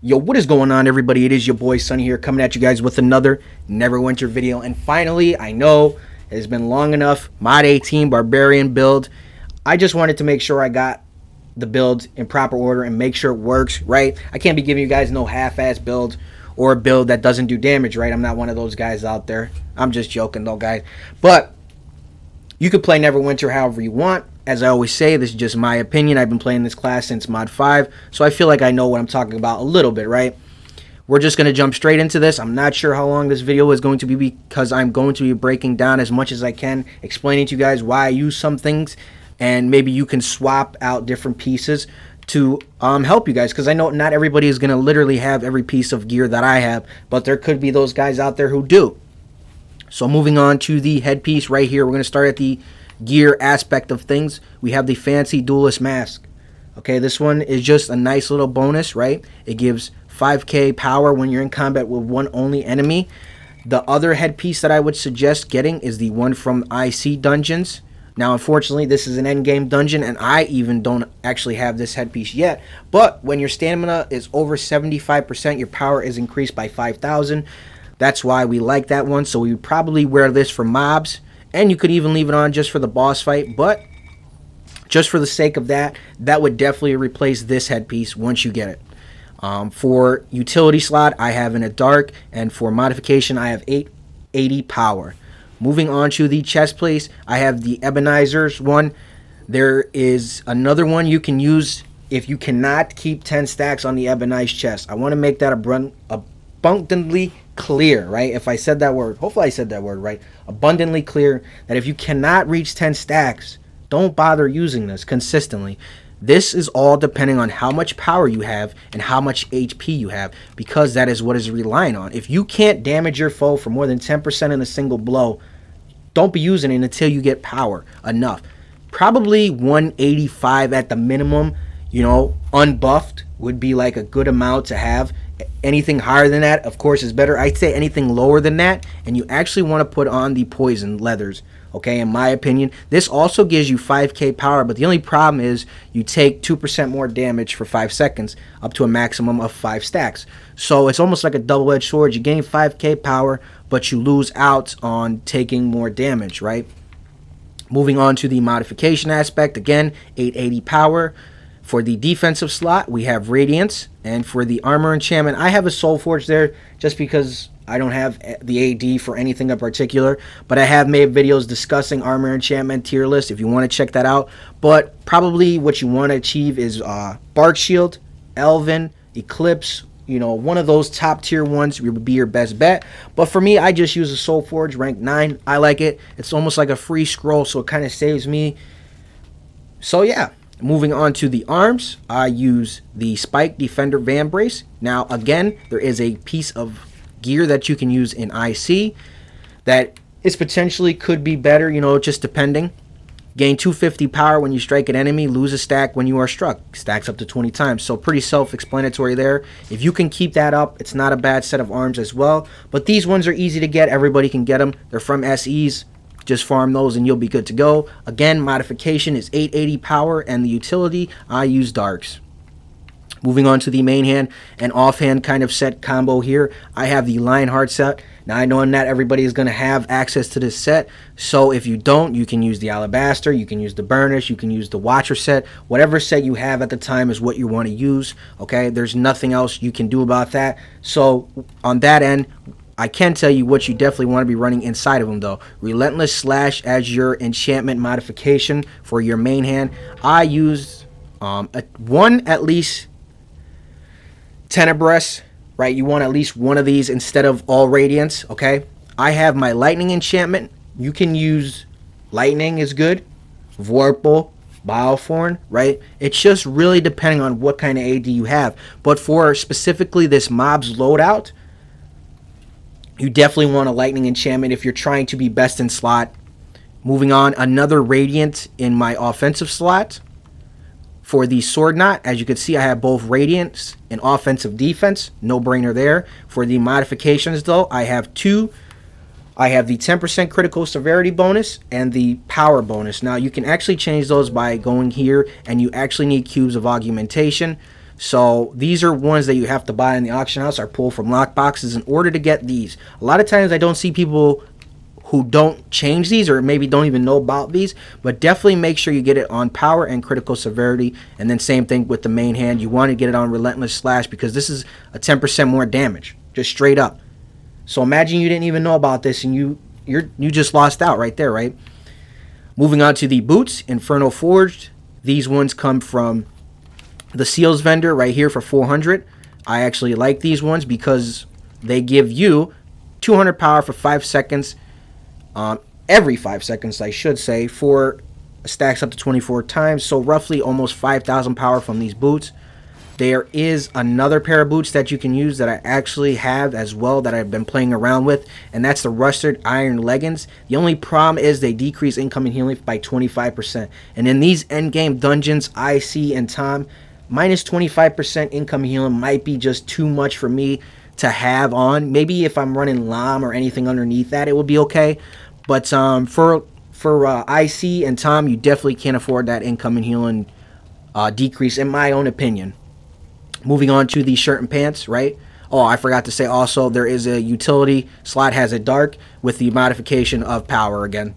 Yo, what is going on, everybody? It is your boy Sonny here, coming at you guys with another Neverwinter video. And finally, I know it has been long enough, Mod 18 Barbarian build. I just wanted to make sure I got the build in proper order and make sure it works, right? I can't be giving you guys no half-ass build or a build that doesn't do damage, right? I'm not one of those guys out there. I'm just joking though, guys. But you could play Neverwinter however you want. As I always say, this is just my opinion. I've been playing this class since Mod 5, so I feel like I know what I'm talking about a little bit, right? We're just going to jump straight into this. I'm not sure how long this video is going to be because I'm going to be breaking down as much as I can, explaining to you guys why I use some things, and maybe you can swap out different pieces to help you guys, because I know not everybody is going to literally have every piece of gear that I have, but there could be those guys out there who do. So moving on to the headpiece right here, we're going to start at the gear aspect of things. We have the fancy duelist mask. Okay, this one is just a nice little bonus, right? It gives 5k power when you're in combat with one only enemy. The other headpiece that I would suggest getting is the one from IC dungeons. Now, unfortunately, this is an endgame dungeon, and I even don't actually have this headpiece yet. But when your stamina is over 75%, your power is increased by 5,000. That's why we like that one. So we would probably wear this for mobs. And you could even leave it on just for the boss fight, but just for the sake of that, that would definitely replace this headpiece once you get it. For utility slot, I have in a dark, and for modification, I have 880 power. Moving on to the chest place, I have the Ebenezer's one. There is another one you can use if you cannot keep 10 stacks on the Ebenize chest. I want to make that abundantly clear, right? If I said that word, hopefully I said that word right, abundantly clear, that if you cannot reach 10 stacks, don't bother using this consistently. This is all depending on how much power you have and how much HP you have, because that is what is relying on. If you can't damage your foe for more than 10% in a single blow, don't be using it until you get power enough. Probably 185 at the minimum, you know, unbuffed would be like a good amount to have. Anything higher than that, of course, is better. I'd say anything lower than that, and you actually want to put on the poison leathers, okay, in my opinion. This also gives you 5k power, but the only problem is you take 2% more damage for 5 seconds, up to a maximum of 5 stacks. So it's almost like a double-edged sword. You gain 5k power, but you lose out on taking more damage, right? Moving on to the modification aspect, again, 880 power. For the defensive slot, we have Radiance, and for the armor enchantment, I have a Soul Forge there just because I don't have the AD for anything in particular, but I have made videos discussing armor enchantment tier list if you want to check that out. But probably what you want to achieve is Bark Shield, Elven, Eclipse, you know, one of those top tier ones would be your best bet. But for me, I just use a Soul Forge, rank 9. I like it. It's almost like a free scroll, so it kind of saves me. So yeah. Moving on to the arms, I use the Spike Defender Van Brace. Now, again, there is a piece of gear that you can use in IC that is potentially could be better, you know, just depending. Gain 250 power when you strike an enemy, lose a stack when you are struck. Stacks up to 20 times, so pretty self-explanatory there. If you can keep that up, it's not a bad set of arms as well. But these ones are easy to get. Everybody can get them. They're from SEs. Just farm those and you'll be good to go. Again, modification is 880 power, and the utility, I use darks. Moving on to the main hand and offhand kind of set combo here, I have the Lionheart set. Now, I know not everybody is going to have access to this set, so if you don't, you can use the Alabaster, you can use the Burnish, you can use the Watcher set. Whatever set you have at the time is what you want to use, okay? There's nothing else you can do about that. So, on that end, I can tell you what you definitely want to be running inside of them, though. Relentless / as your enchantment modification for your main hand. I use one at least Tenebris, right? You want at least one of these instead of all Radiance, okay? I have my Lightning enchantment. You can use Lightning is good. Vorpal, Bioforn, right? It's just really depending on what kind of AD you have. But for specifically this mob's loadout, you definitely want a Lightning enchantment if you're trying to be best in slot. Moving on, another Radiant in my offensive slot. For the Sword Knot, as you can see, I have both Radiance and offensive defense. No brainer there. For the modifications, though, I have two. I have the 10% critical severity bonus and the power bonus. Now, you can actually change those by going here, and you actually need cubes of augmentation. So these are ones that you have to buy in the auction house or pull from lock boxes in order to get these. A lot of times I don't see people who don't change these or maybe don't even know about these, but definitely make sure you get it on power and critical severity. And then same thing with the main hand, you want to get it on Relentless Slash because this is a 10% more damage, just straight up. So imagine you didn't even know about this and you just lost out right there, right? Moving on to the boots, Inferno Forged. These ones come from the Seals vendor right here for 400. I actually like these ones because they give you 200 power for 5 seconds. Every 5 seconds, I should say, for stacks up to 24 times. So roughly almost 5,000 power from these boots. There is another pair of boots that you can use that I actually have as well that I've been playing around with, and that's the Rusted Iron Leggings. The only problem is they decrease incoming healing by 25%. And in these endgame dungeons, I see and Tom, minus 25% incoming healing might be just too much for me to have on. Maybe if I'm running LOM or anything underneath that, it would be okay. But for IC and Tom, you definitely can't afford that incoming healing decrease, in my own opinion. Moving on to the shirt and pants, right? Oh, I forgot to say also, there is a utility slot, has a dark with the modification of power again.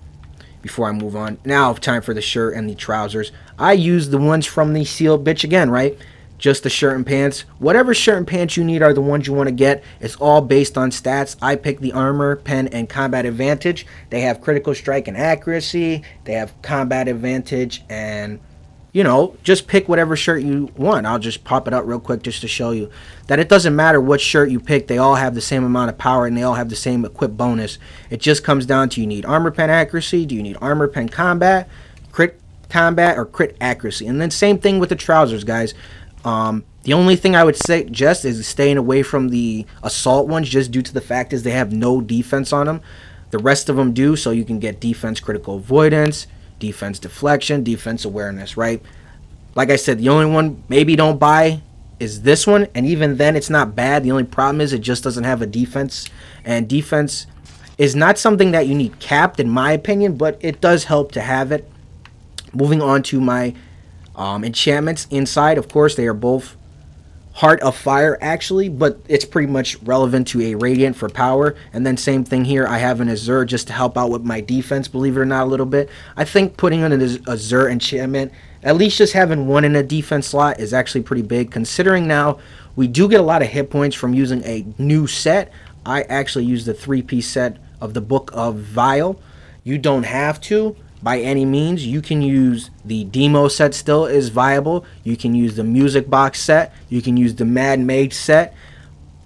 Before I move on, now time for the shirt and the trousers. I use the ones from the sealed bitch again, right? Just the shirt and pants. Whatever shirt and pants you need are the ones you want to get. It's all based on stats. I picked the armor, pen, and combat advantage. They have critical strike and accuracy. They have combat advantage and, you know, just pick whatever shirt you want. I'll just pop it up real quick just to show you that it doesn't matter what shirt you pick. They all have the same amount of power and they all have the same equip bonus. It just comes down to you need armor pen accuracy. Do you need armor pen combat, crit combat, or crit accuracy? And then same thing with the trousers, guys. The only thing I would suggest is staying away from the assault ones just due to the fact is they have no defense on them. The rest of them do, so you can get defense critical avoidance, defense deflection, defense awareness, right? Like I said, the only one maybe don't buy is this one, and even then it's not bad. The only problem is it just doesn't have a defense, and defense is not something that you need capped in my opinion, but it does help to have it. Moving on to my enchantments inside, of course, they are both Heart of Fire actually, but it's pretty much relevant to a Radiant for power. And then same thing here, I have an Azure just to help out with my defense, believe it or not, a little bit. I think putting on an Azure enchantment, at least just having one in a defense slot is actually pretty big, considering now we do get a lot of hit points from using a new set. I actually use the 3-piece set of the Book of Vile. You don't have to by any means. You can use the demo set, still is viable. You can use the music box set. You can use the Mad Mage set.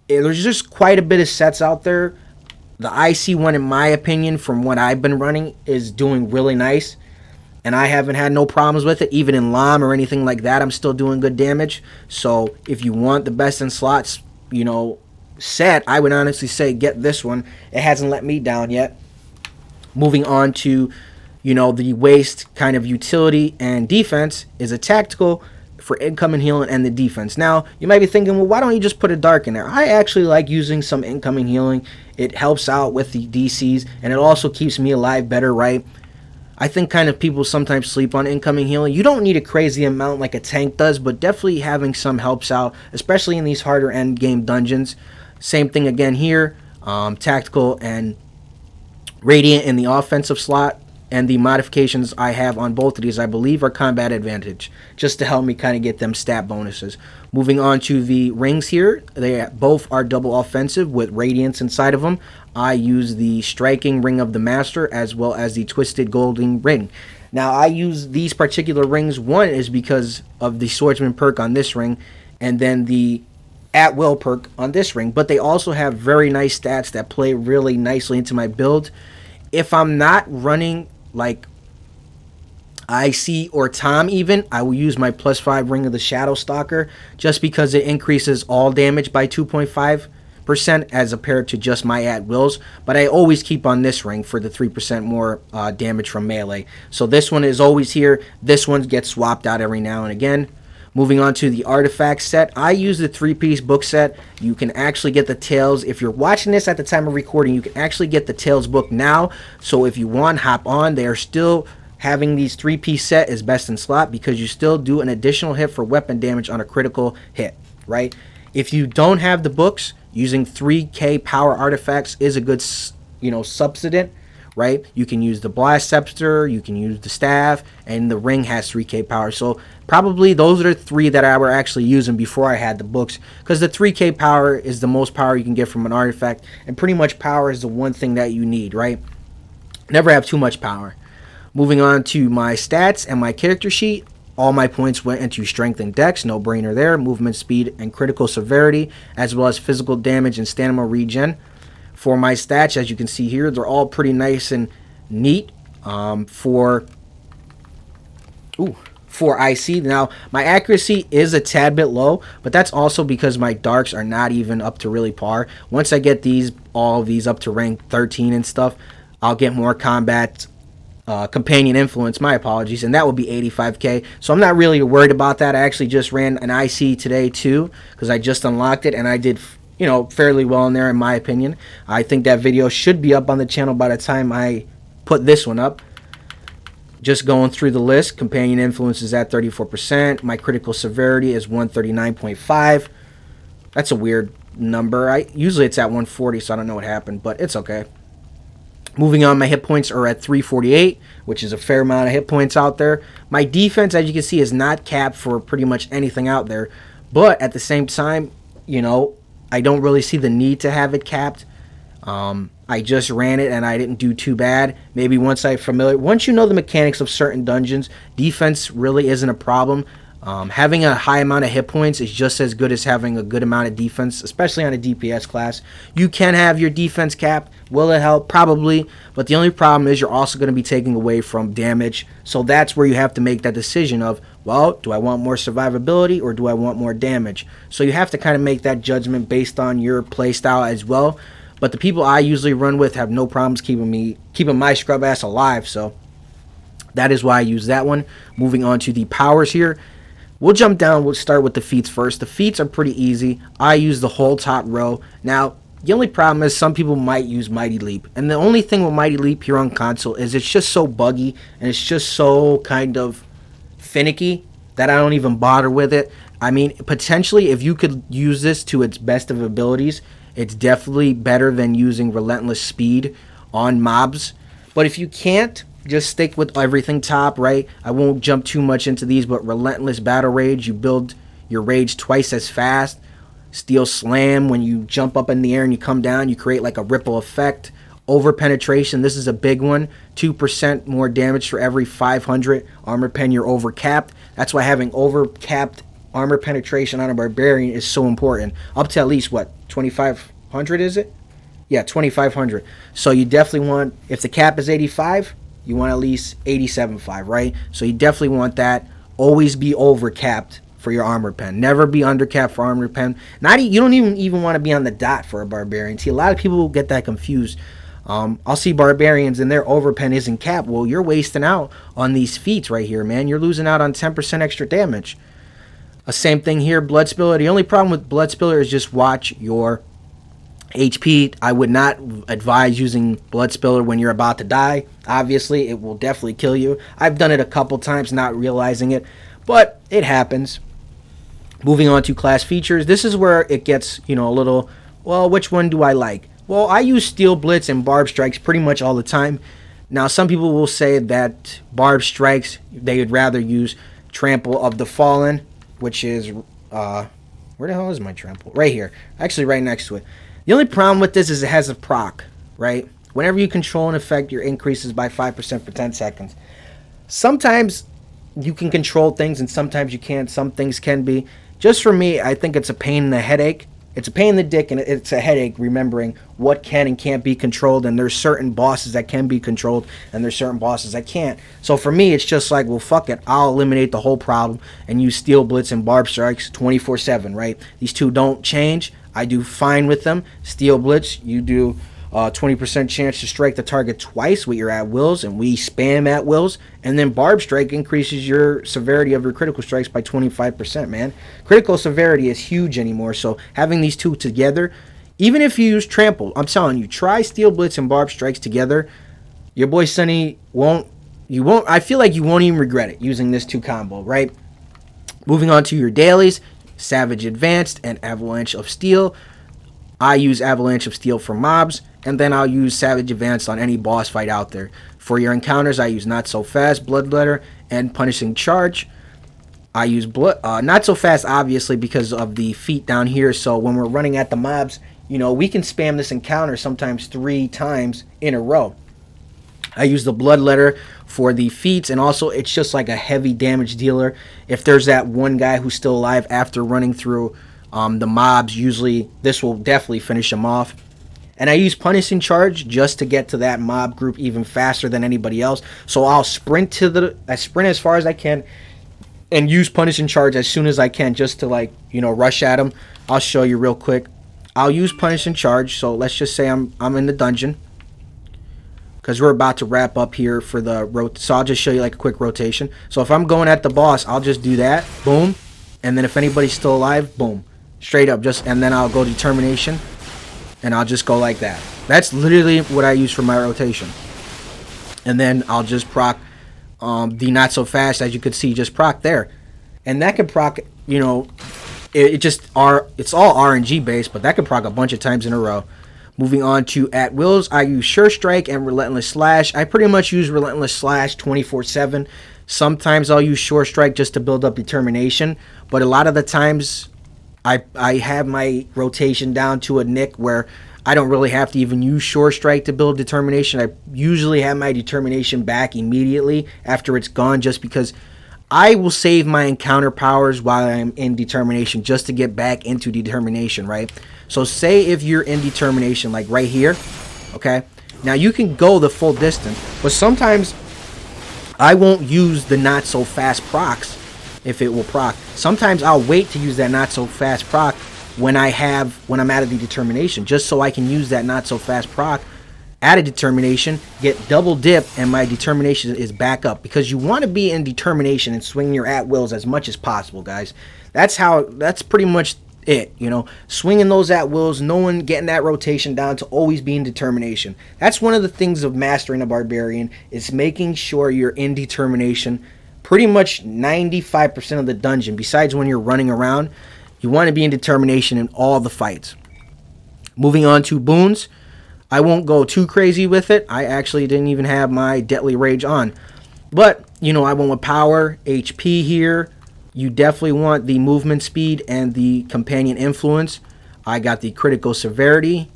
There's just quite a bit of sets out there. The IC one, in my opinion, from what I've been running, is doing really nice. And I haven't had no problems with it. Even in LOM or anything like that, I'm still doing good damage. So if you want the best in slots, you know, set, I would honestly say get this one. It hasn't let me down yet. Moving on to, you know, the waste kind of utility and defense is a tactical for incoming healing and the defense. Now, you might be thinking, well, why don't you just put a dark in there? I actually like using some incoming healing. It helps out with the DCs, and it also keeps me alive better, right? I think kind of people sometimes sleep on incoming healing. You don't need a crazy amount like a tank does, but definitely having some helps out, especially in these harder end game dungeons. Same thing again here, tactical and Radiant in the offensive slot. And the modifications I have on both of these, I believe, are combat advantage, just to help me kind of get them stat bonuses. Moving on to the rings here, they both are double offensive with radiance inside of them. I use the striking ring of the master as well as the twisted golden ring. Now, I use these particular rings. One is because of the swordsman perk on this ring, and then the at will perk on this ring. But they also have very nice stats that play really nicely into my build. If I'm not running like IC or Tom even, I will use my +5 Ring of the Shadow Stalker just because it increases all damage by 2.5% as compared to just my at-wills. But I always keep on this ring for the 3% more damage from melee. So this one is always here. This one gets swapped out every now and again. Moving on to the artifact set, I use the 3-piece book set. You can actually get the Tales. If you're watching this at the time of recording, you can actually get the Tales book now. So if you want, hop on. They are still having these 3-piece set is best in slot because you still do an additional hit for weapon damage on a critical hit, right? If you don't have the books, using 3k power artifacts is a good, substitute, right? You can use the blast scepter, you can use the staff, and the ring has 3k power. So probably those are the 3 that I were actually using before I had the books, because the 3k power is the most power you can get from an artifact, and pretty much power is the one thing that you need, right? Never have too much power. Moving on to my stats and my character sheet, all my points went into strength and dex, no brainer there, movement speed and critical severity, as well as physical damage and stamina regen. For my stats, as you can see here, they're all pretty nice and neat. For IC, now my accuracy is a tad bit low, but that's also because my darks are not even up to really par. Once I get all of these up to rank 13 and stuff, I'll get more combat companion influence, my apologies, and that will be 85k. So I'm not really worried about that. I actually just ran an IC today too, because I just unlocked it and I did fairly well in there, in my opinion. I think that video should be up on the channel by the time I put this one up. Just going through the list, companion influence is at 34%. My critical severity is 139.5. That's a weird number. Usually it's at 140, so I don't know what happened, but it's okay. Moving on, my hit points are at 348, which is a fair amount of hit points out there. My defense, as you can see, is not capped for pretty much anything out there, but at the same time, I don't really see the need to have it capped. I just ran it and I didn't do too bad. Maybe once you know the mechanics of certain dungeons, defense really isn't a problem. Having a high amount of hit points is just as good as having a good amount of defense, especially on a DPS class. You can have your defense capped. Will it help? Probably. But the only problem is you're also going to be taking away from damage. So that's where you have to make that decision of, well, do I want more survivability or do I want more damage? So you have to kind of make that judgment based on your playstyle as well. But the people I usually run with have no problems keeping my scrub ass alive. So that is why I use that one. Moving on to the powers here. We'll jump down. We'll start with the feats first. The feats are pretty easy. I use the whole top row. Now, the only problem is some people might use Mighty Leap. And the only thing with Mighty Leap here on console is it's just so buggy and it's just so kind of finicky that I don't even bother with it. I mean, potentially, if you could use this to its best of abilities, it's definitely better than using Relentless Speed on mobs. But if you can't, just stick with everything top, right? I won't jump too much into these, but Relentless Battle Rage, you build your rage twice as fast. Steel Slam, when you jump up in the air and you come down, you create like a ripple effect. Over Penetration, this is a big one. 2% more damage for every 500 armor pen you're over capped. That's why having over capped armor penetration on a barbarian is so important. Up to at least, what, 2,500 is it? Yeah, 2,500. So you definitely want, if the cap is 85, you want at least 87.5, right? So you definitely want that. Always be over capped for your armor pen. Never be under capped for armor pen. You don't even want to be on the dot for a barbarian. See, a lot of people will get that confused. I'll see barbarians and their over pen isn't capped. Well, you're wasting out on these feats right here, man. You're losing out on 10% extra damage. Same thing here, Blood Spiller. The only problem with Blood Spiller is just watch your HP. I would not advise using Blood Spiller when you're about to die. Obviously, it will definitely kill you. I've done it a couple times not realizing it, but it happens. Moving on to class features. This is where it gets, a little, well, which one do I like? Well, I use Steel Blitz and Barb Strikes pretty much all the time. Now, some people will say that Barb Strikes, they would rather use Trample of the Fallen, which is, where the hell is my trample? Right here. Actually, right next to it. The only problem with this is it has a proc, right? Whenever you control an effect, your increases by 5% for 10 seconds. Sometimes you can control things and sometimes you can't. Some things can be. Just for me, I think it's a pain in the headache. It's a pain in the dick and it's a headache remembering what can and can't be controlled, and there's certain bosses that can be controlled and there's certain bosses that can't. So for me, it's just like, well, fuck it. I'll eliminate the whole problem and use Steel Blitz and Barb Strikes 24/7, right? These two don't change. I do fine with them. Steel Blitz, you do 20% chance to strike the target twice with your at wills, and we spam at wills. And then Barb Strike increases your severity of your critical strikes by 25%, man. Critical severity is huge anymore, so having these two together, even if you use Trample, I'm telling you, try Steel Blitz and Barb Strikes together. Your boy Sonny won't, you won't, I feel like you won't even regret it using this 2 combo, right? Moving on to your dailies, Savage Advanced and Avalanche of Steel. I use Avalanche of Steel for mobs, and then I'll use Savage Advanced on any boss fight out there. For your encounters, I use Not So Fast, Bloodletter, and Punishing Charge. I use Not So Fast, obviously, because of the feat down here, so when we're running at the mobs, you know, we can spam this encounter sometimes 3 times in a row. I use the Bloodletter for the feats, and also it's just like a heavy damage dealer. If there's that one guy who's still alive after running through the mobs, usually this will definitely finish him off. And I use Punishing Charge just to get to that mob group even faster than anybody else. So I'll sprint as far as I can and use Punishing Charge as soon as I can, just to, like, you know, rush at them. I'll show you real quick. I'll use Punishing Charge. So let's just say I'm in the dungeon, because we're about to wrap up here for the so I'll just show you like a quick rotation. So if I'm going at the boss, I'll just do that, boom, and then if anybody's still alive, boom, straight up, and then I'll go Determination, and I'll just go like that. That's literally what I use for my rotation. And then I'll just proc the Not So Fast, as you could see, just proc there, and that could proc, you know, it's all RNG based, but that could proc a bunch of times in a row. Moving on to at wills, I use Sure Strike and Relentless Slash. I pretty much use Relentless Slash 24/7. Sometimes I'll use Sure Strike just to build up Determination, but a lot of the times I have my rotation down to a nick where I don't really have to even use Sure Strike to build Determination. I usually have my Determination back immediately after it's gone, just because I will save my encounter powers while I'm in Determination just to get back into Determination, right? So say if you're in Determination, like right here, okay? Now you can go the full distance, but sometimes I won't use the Not So Fast procs if it will proc. Sometimes I'll wait to use that Not So Fast proc when I'm out of the Determination, just so I can use that Not So Fast proc at a Determination, get double dip, and my Determination is back up. Because you want to be in Determination and swing your at wills as much as possible, guys. That's pretty much it, you know, swinging those at wills, getting that rotation down to always be in Determination. That's one of the things of mastering a barbarian, is making sure you're in Determination pretty much 95% of the dungeon. Besides when you're running around, you want to be in Determination in all the fights. Moving on to boons, I won't go too crazy with it. I actually didn't even have my Deadly Rage on, but you know, I went with power, HP here. You definitely want the movement speed and the companion influence. I got the critical severity,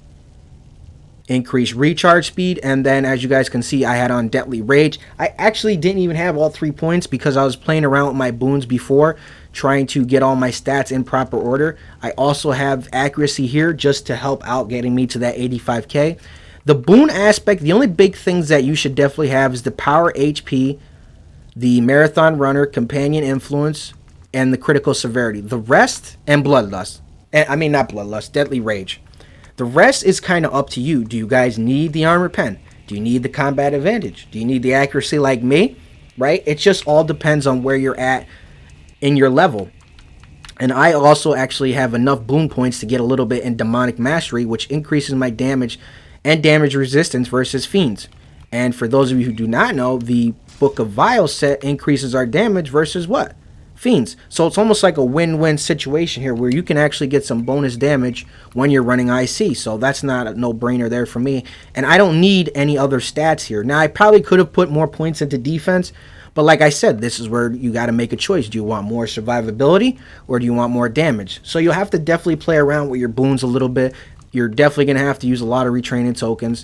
increased recharge speed, and then as you guys can see, I had on Deadly Rage. I actually didn't even have all 3 points because I was playing around with my boons before, trying to get all my stats in proper order. I also have accuracy here just to help out getting me to that 85k. The boon aspect, the only big things that you should definitely have is the power, HP, the marathon runner, companion influence, and the critical severity. The rest, and bloodlust. I mean, not bloodlust, Deadly Rage. The rest is kind of up to you. Do you guys need the armor pen? Do you need the combat advantage? Do you need the accuracy like me? Right? It just all depends on where you're at in your level. And I also actually have enough boon points to get a little bit in demonic mastery, which increases my damage and damage resistance versus fiends. And for those of you who do not know, the Book of Vials set increases our damage versus what? Fiends. So it's almost like a win-win situation here, where you can actually get some bonus damage when you're running IC. So that's not a no-brainer there for me. And I don't need any other stats here. Now, I probably could have put more points into defense, but like I said, this is where you got to make a choice. Do you want more survivability, or do you want more damage? So you'll have to definitely play around with your boons a little bit. You're definitely going to have to use a lot of retraining tokens.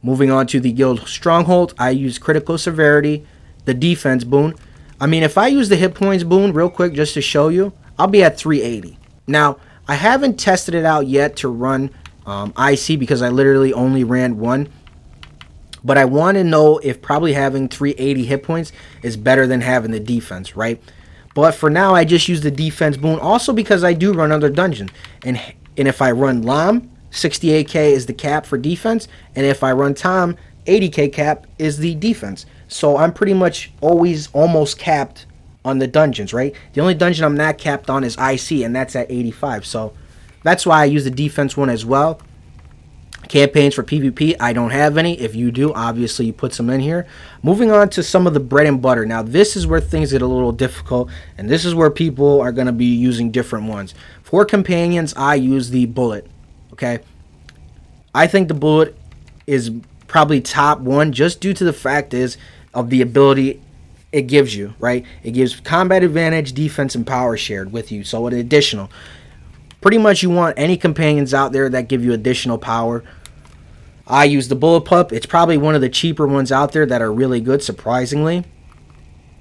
Moving on to the guild stronghold, I use critical severity, the defense boon. I mean, if I use the hit points boon real quick just to show you, I'll be at 380. Now, I haven't tested it out yet to run IC because I literally only ran one. But I want to know if probably having 380 hit points is better than having the defense, right? But for now, I just use the defense boon. Also because I do run other dungeon. And if I run Lam, 68k is the cap for defense. And if I run Tom, 80k cap is the defense. So I'm pretty much always almost capped on the dungeons, right? The only dungeon I'm not capped on is IC, and that's at 85. So that's why I use the defense one as well, Campaigns for PvP, I don't have any. If you do, obviously you put some in here. Moving on to some of the bread and butter. Now this is where things get a little difficult, and this is where people are going to be using different ones. For companions, I use the bullet. Okay, I think the bullet is probably top one, just due to the fact of the ability it gives you, right? It gives combat advantage, defense, and power shared with you. So an additional. Pretty much you want any companions out there that give you additional power. I use the Bullet Pup. It's probably one of the cheaper ones out there that are really good, surprisingly.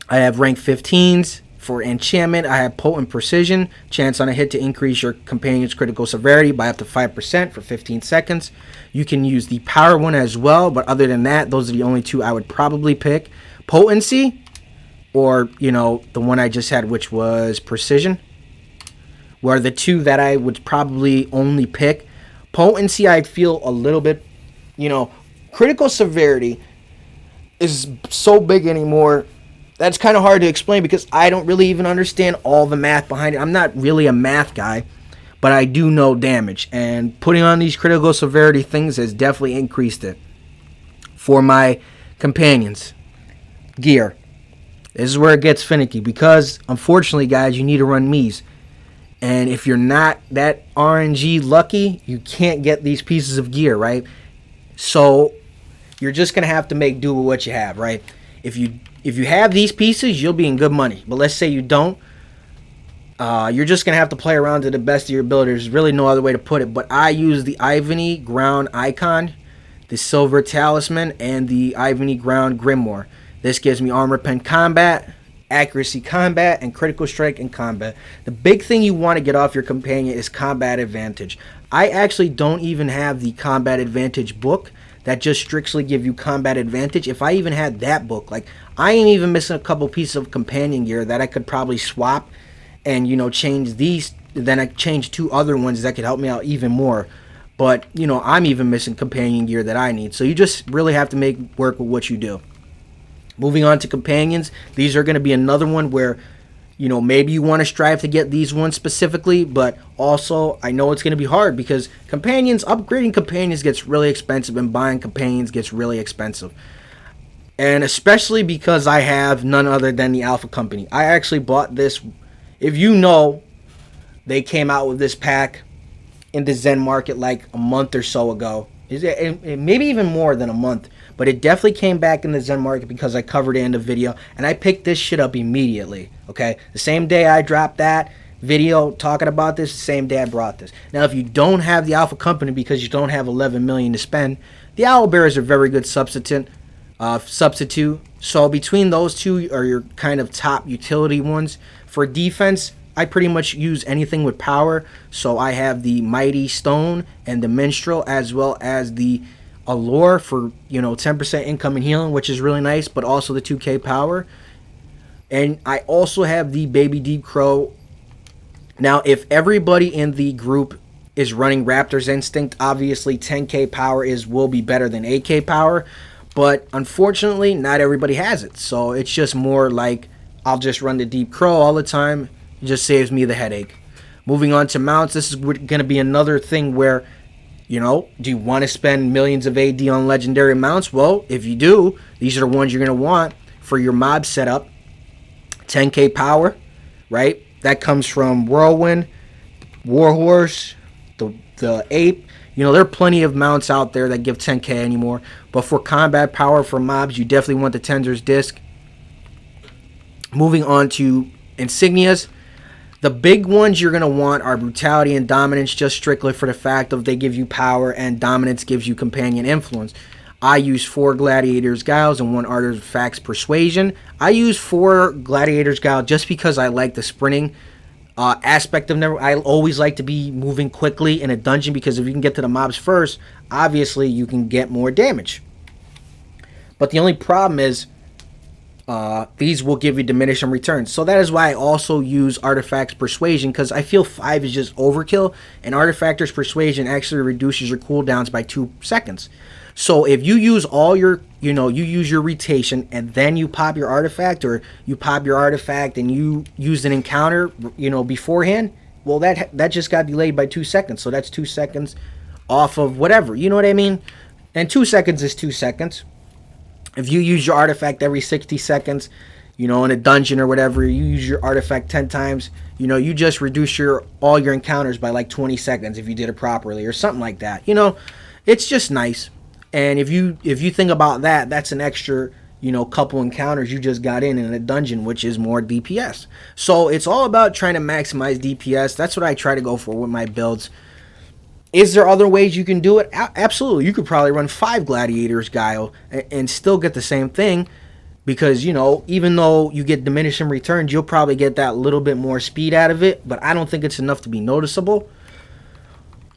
I have rank 15s. For enchantment, I have Potent Precision. Chance on a hit to increase your companion's critical severity by up to 5% for 15 seconds. You can use the power one as well, but other than that, those are the only two I would probably pick. Potency, or, you know, the one I just had, which was Precision, were the two that I would probably only pick. Potency, I feel a little bit, you know, critical severity is so big anymore. That's kind of hard to explain because I don't really even understand all the math behind it. I'm not really a math guy, but I do know damage. And putting on these critical severity things has definitely increased it. For my companions, gear. This is where it gets finicky because, unfortunately, guys, you need to run Mies. And if you're not that RNG lucky, you can't get these pieces of gear, right? So you're just going to have to make do with what you have, right? If you have these pieces, you'll be in good money. But let's say you don't. You're just going to have to play around to the best of your ability. There's really no other way to put it. But I use the Ivany Ground Icon, the Silver Talisman, and the Ivany Ground Grimoire. This gives me Armor Pen Combat, Accuracy Combat, and Critical Strike in Combat. The big thing you want to get off your companion is Combat Advantage. I actually don't even have the Combat Advantage book that just strictly give you Combat Advantage. If I even had that book, like, I ain't even missing a couple pieces of companion gear that I could probably swap and, you know, change these. Then I change two other ones that could help me out even more. But, you know, I'm even missing companion gear that I need. So you just really have to make work with what you do. Moving on to companions, these are going to be another one where, you know, maybe you want to strive to get these ones specifically, but also I know it's going to be hard because companions, upgrading companions gets really expensive and buying companions gets really expensive. And especially because I have none other than the Alpha Company. I actually bought this, if you know, they came out with this pack in the Zen market like a month or so ago. Maybe even more than a month. But it definitely came back in the Zen market because I covered it in the video. And I picked this shit up immediately. Okay? The same day I dropped that video talking about this, the same day I brought this. Now, if you don't have the Alpha Company because you don't have 11 million to spend, the Owlbear is a very good substitute. So between those two are your kind of top utility ones. For defense, I pretty much use anything with power. So I have the Mighty Stone and the Minstrel, as well as the Allure for, you know, 10% income and healing, which is really nice, but also the 2k power. And I also have the Baby Deep Crow. Now, if everybody in the group is running Raptor's Instinct, obviously 10k power will be better than 8k power. But unfortunately, not everybody has it. So it's just more like I'll just run the Deep Crow all the time. It just saves me the headache. Moving on to mounts, this is going to be another thing where, you know, do you want to spend millions of AD on legendary mounts? Well, if you do, these are the ones you're going to want for your mob setup. 10k power, right? That comes from Whirlwind, Warhorse, the Ape. You know, there are plenty of mounts out there that give 10k anymore. But for combat power for mobs, you definitely want the Tensor's Disc. Moving on to Insignias. The big ones you're going to want are Brutality and Dominance, just strictly for the fact of they give you power and Dominance gives you companion influence. I use 4 Gladiator's Guiles and 1 Artifact's Persuasion. I use 4 Gladiator's Guile just because I like the sprinting aspect of I always like to be moving quickly in a dungeon because if you can get to the mobs first, obviously you can get more damage. But the only problem is these will give you diminishing returns. So that is why I also use Artifact's Persuasion, because I feel 5 is just overkill, and Artifactor's Persuasion actually reduces your cooldowns by 2 seconds. So if you use all your, you use your Retation, and then you pop your Artifact, or you pop your Artifact and you use an encounter, beforehand, well, that just got delayed by 2 seconds. So that's 2 seconds off of whatever, you know what I mean? And 2 seconds is 2 seconds. If you use your artifact every 60 seconds, you know, in a dungeon or whatever, you use your artifact 10 times, you know, you just reduce all your encounters by like 20 seconds if you did it properly or something like that. You know, it's just nice. And if you think about that, that's an extra, you know, couple encounters you just got in a dungeon, which is more DPS. So it's all about trying to maximize DPS. That's what I try to go for with my builds. Is there other ways you can do it? Absolutely. You could probably run 5 Gladiators Guile and still get the same thing, because, you know, even though you get diminishing returns, you'll probably get that little bit more speed out of it, but I don't think it's enough to be noticeable.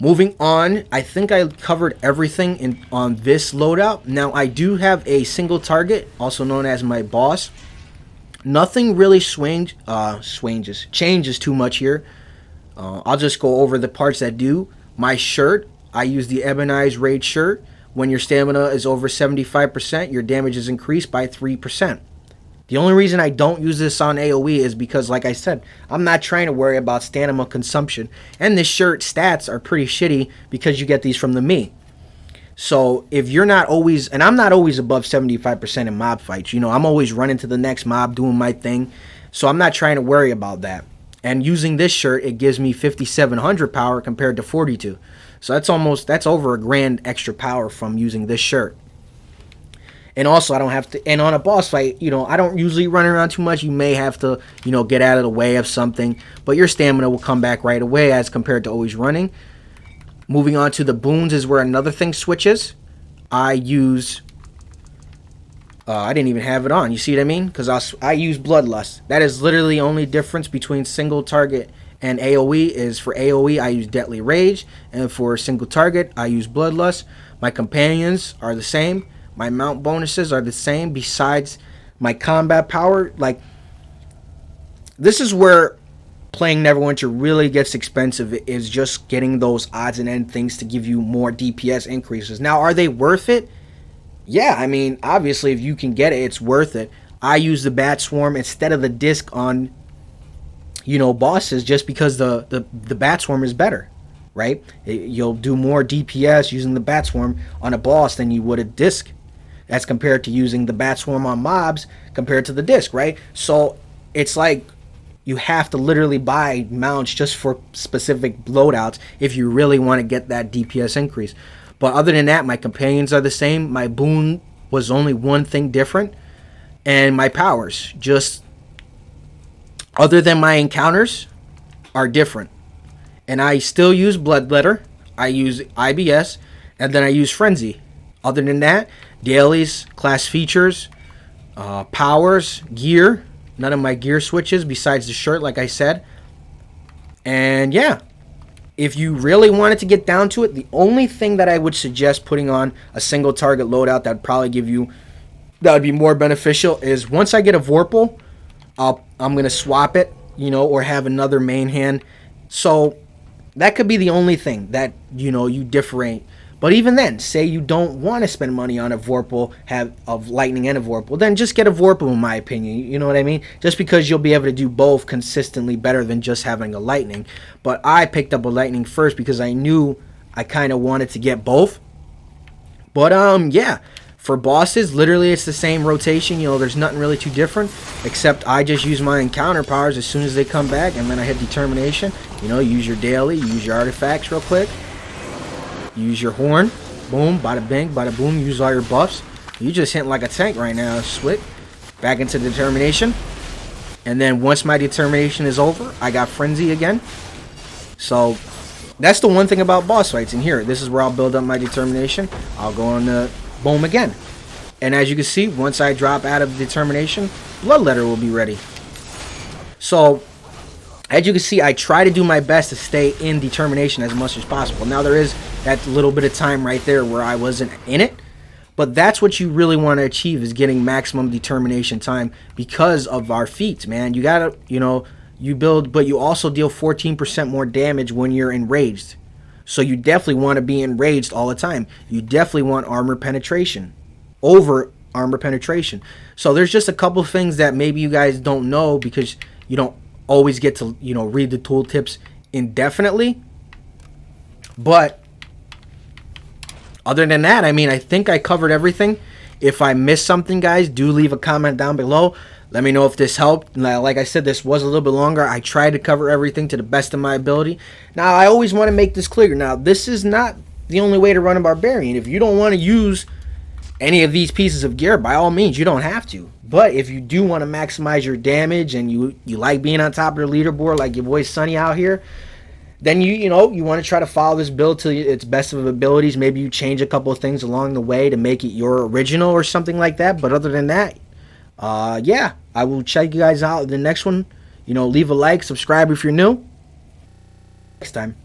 Moving on, I think I covered everything on this loadout. Now, I do have a single target, also known as my boss. Nothing really changes too much here. I'll just go over the parts that do. My shirt, I use the Ebonized Raid shirt. When your stamina is over 75%, your damage is increased by 3%. The only reason I don't use this on AoE is because, like I said, I'm not trying to worry about stamina consumption. And this shirt stats are pretty shitty because you get these from the me. So if you're not always, and I'm not always above 75% in mob fights, you know, I'm always running to the next mob, doing my thing. So I'm not trying to worry about that. And using this shirt, it gives me 5,700 power compared to 42. So that's over $1,000 extra power from using this shirt. And also, I don't have to, and on a boss fight, you know, I don't usually run around too much. You may have to, you know, get out of the way of something, but your stamina will come back right away as compared to always running. Moving on to the boons is where another thing switches. I use, I didn't even have it on. You see what I mean? Because I use Bloodlust. That is literally the only difference between single target and AoE. Is for AoE, I use Deadly Rage, and for single target, I use Bloodlust. My companions are the same. My mount bonuses are the same, besides my combat power. Like, this is where playing Neverwinter really gets expensive, is just getting those odds and end things to give you more DPS increases. Now, are they worth it? Yeah, I mean, obviously, if you can get it, it's worth it. I use the Bat Swarm instead of the disc on, you know, bosses, just because the Bat Swarm is better, right? You'll do more DPS using the Bat Swarm on a boss than you would a disc, as compared to using the Bat Swarm on mobs compared to the disc, right? So it's like you have to literally buy mounts just for specific loadouts if you really want to get that DPS increase. But other than that, my companions are the same. My boon was only one thing different, and my powers, just other than my encounters, are different. And I still use Bloodletter, I use IBS, and then I use Frenzy. Other than that, dailies, class features, powers, gear. None of my gear switches besides the shirt, like I said. And yeah, if you really wanted to get down to it, the only thing that I would suggest putting on a single target loadout that would probably give you, that would be more beneficial, is once I get a Vorpal, I'm going to swap it, you know, or have another main hand. So that could be the only thing that, you know, you differentiate. But even then, say you don't want to spend money on a Vorpal, of Lightning and a Vorpal, then just get a Vorpal, in my opinion. You know what I mean? Just because you'll be able to do both consistently better than just having a Lightning. But I picked up a Lightning first because I knew I kind of wanted to get both. But yeah, for bosses, literally it's the same rotation. You know, there's nothing really too different, except I just use my encounter powers as soon as they come back, and then I hit Determination. You know, use your daily, use your artifacts real quick. Use your horn. Boom. Bada bing. Bada boom. Use all your buffs. You just hitting like a tank right now. Switch. Back into Determination. And then once my Determination is over, I got Frenzy again. So that's the one thing about boss fights. And here, this is where I'll build up my Determination. I'll go on the boom again. And as you can see, once I drop out of Determination, Bloodletter will be ready. So as you can see, I try to do my best to stay in Determination as much as possible. Now, there is that little bit of time right there where I wasn't in it, but that's what you really want to achieve, is getting maximum Determination time because of our feats, man. You gotta, you know, you build, but you also deal 14% more damage when you're enraged. So you definitely want to be enraged all the time. You definitely want armor penetration over armor penetration. So there's just a couple things that maybe you guys don't know because you don't always get to, you know, read the tooltips indefinitely. But other than that, I mean, I think I covered everything. If I missed something, guys, do leave a comment down below. Let me know if this helped. Like I said, this was a little bit longer. I tried to cover everything to the best of my ability. Now, I always want to make this clear. Now, this is not the only way to run a Barbarian. If you don't want to use any of these pieces of gear, by all means, you don't have to. But if you do want to maximize your damage and you like being on top of the leaderboard like your boy Sonny out here, then you want to try to follow this build to its best of abilities. Maybe you change a couple of things along the way to make it your original or something like that. But other than that, yeah, I will check you guys out in the next one. Leave a like, subscribe if you're new. Next time.